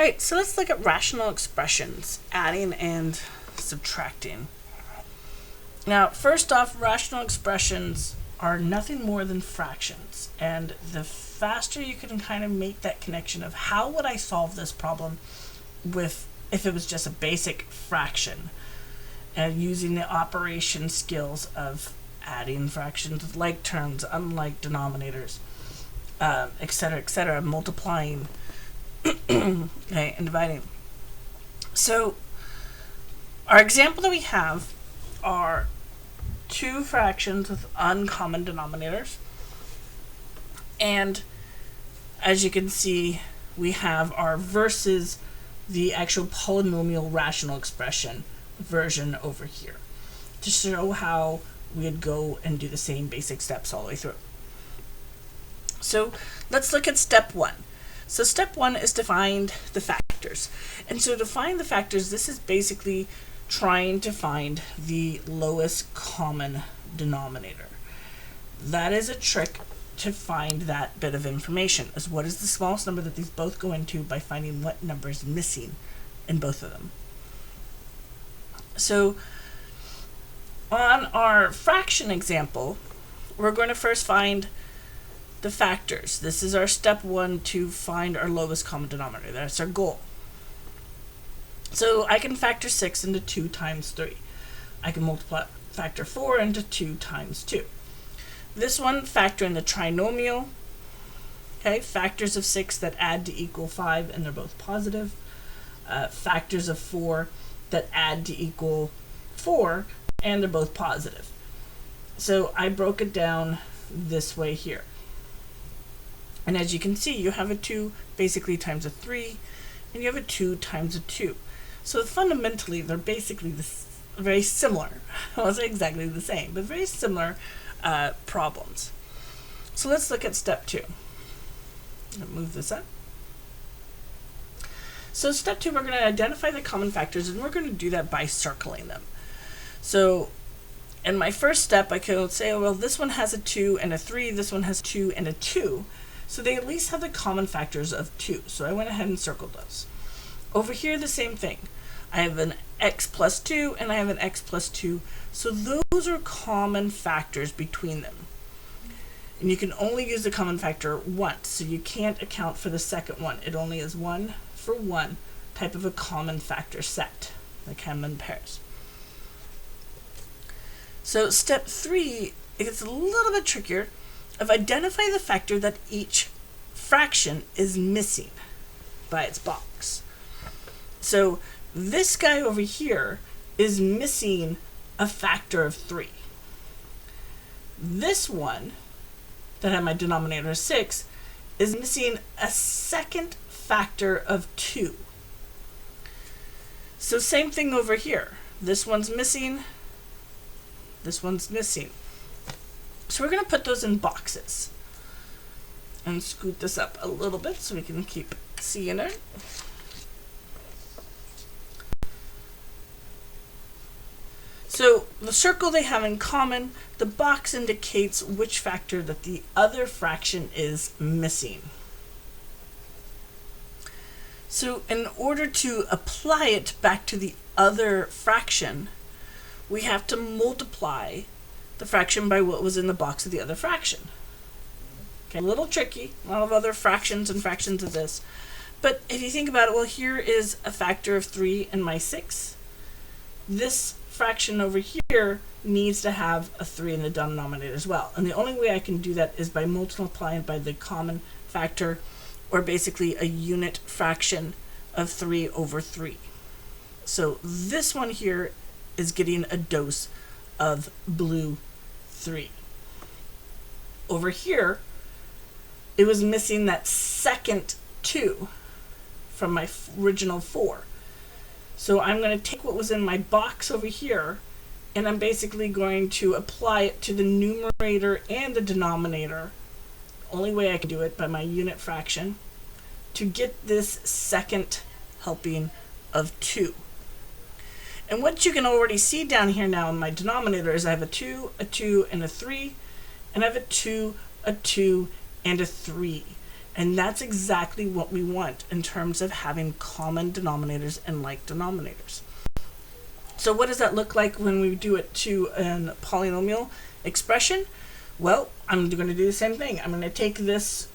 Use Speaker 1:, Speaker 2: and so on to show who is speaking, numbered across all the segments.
Speaker 1: Alright, so let's look at rational expressions, adding and subtracting. Now, first off, rational expressions are nothing more than fractions, and the faster you can kind of make that connection of how would I solve this problem with if it was just a basic fraction, and using the operation skills of adding fractions with like terms, unlike denominators, etc., multiplying okay, and dividing. So our example that we have are two fractions with uncommon denominators, and as you can see, we have our versus the actual polynomial rational expression version over here to show how we'd go and do the same basic steps all the way through. So let's look at step one. So step one is to find the factors. And so to find the factors, this is basically trying to find the lowest common denominator. That is a trick to find that bit of information, as what is the smallest number that these both go into by finding what number is missing in both of them. So on our fraction example, we're going to first find the factors. This is our step one to find our lowest common denominator. That's our goal. So I can factor 6 into 2 times 3. I can multiply factor 4 into 2 times 2. This one, factor in the trinomial. Okay, factors of 6 that add to equal 5 and they're both positive. Factors of 4 that add to equal 4 and they're both positive. So I broke it down this way here. And as you can see, you have a 2 basically times a 3, and you have a 2 times a 2. So fundamentally, they're basically very similar. I won't say exactly the same, but very similar problems. So let's look at step 2. I'll move this up. So step 2, we're going to identify the common factors, and we're going to do that by circling them. So in my first step, I could say, well, this one has a 2 and a 3, this one has 2 and a 2. So they at least have the common factors of 2. So I went ahead and circled those. Over here, the same thing. I have an x plus 2 and I have an x plus 2. So those are common factors between them. And you can only use the common factor once, so you can't account for the second one. It only is 1 for 1 type of a common factor set, like Hammond pairs. So step 3, it gets a little bit trickier of identify the factor that each fraction is missing by its box. So this guy over here is missing a factor of 3. This one that had my denominator 6 is missing a second factor of 2. So same thing over here. This one's missing, this one's missing. So we're going to put those in boxes and scoot this up a little bit so we can keep seeing it. So the circle they have in common, the box indicates which factor that the other fraction is missing. So in order to apply it back to the other fraction, we have to multiply the fraction by what was in the box of the other fraction. Okay, a little tricky, a lot of other fractions and fractions of this. But if you think about it, well, here is a factor of 3 in my 6. This fraction over here needs to have a 3 in the denominator as well. And the only way I can do that is by multiplying by the common factor, or basically a unit fraction of 3 over 3. So this one here is getting a dose of blue 3. Over here, it was missing that second 2 from my original 4. So I'm going to take what was in my box over here, and I'm basically going to apply it to the numerator and the denominator. Only way I can do it by my unit fraction to get this second helping of 2. And what you can already see down here now in my denominator is I have a 2, and a 3, and I have a 2, and a 3. And that's exactly what we want in terms of having common denominators and like denominators. So what does that look like when we do it to a polynomial expression? Well, I'm going to do the same thing. I'm going to take this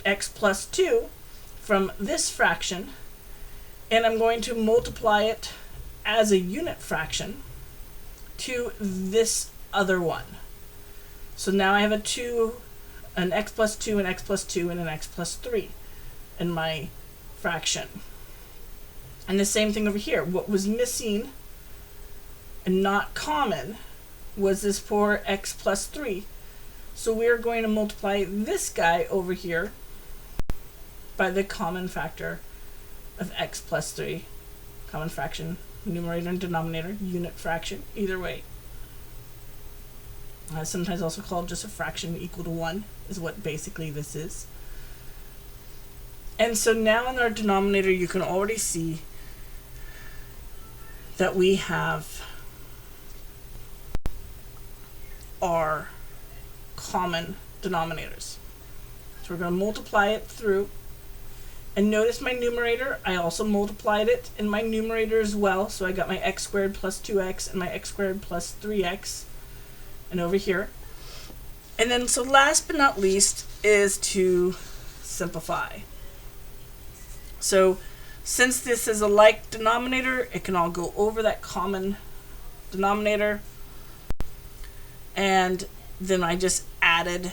Speaker 1: x plus 2 from this fraction, and I'm going to multiply it as a unit fraction to this other one. So now I have an x plus 2, an x plus 2, and an x plus 3 in my fraction. And the same thing over here. What was missing and not common was this poor x plus 3. So we're going to multiply this guy over here by the common factor of x plus 3. Common fraction, numerator and denominator, unit fraction, either way. Sometimes also called just a fraction equal to 1 is what basically this is. And so now in our denominator you can already see that we have our common denominators. So we're going to multiply it through. And notice my numerator, I also multiplied it in my numerator as well. So I got my x squared plus 2x and my x squared plus 3x. And over here. And then so last but not least is to simplify. So since this is a like denominator, it can all go over that common denominator. And then I just added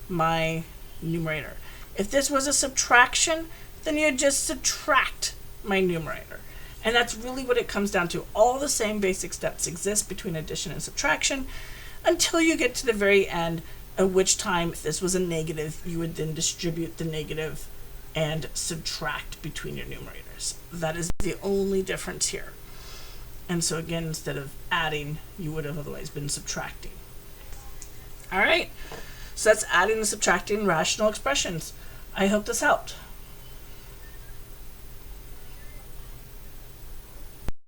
Speaker 1: my numerator. If this was a subtraction, then you just subtract my numerator. And that's really what it comes down to. All the same basic steps exist between addition and subtraction until you get to the very end, at which time, if this was a negative, you would then distribute the negative and subtract between your numerators. That is the only difference here. And so again, instead of adding, you would have otherwise been subtracting. All right, so that's adding and subtracting rational expressions. I hope this helped.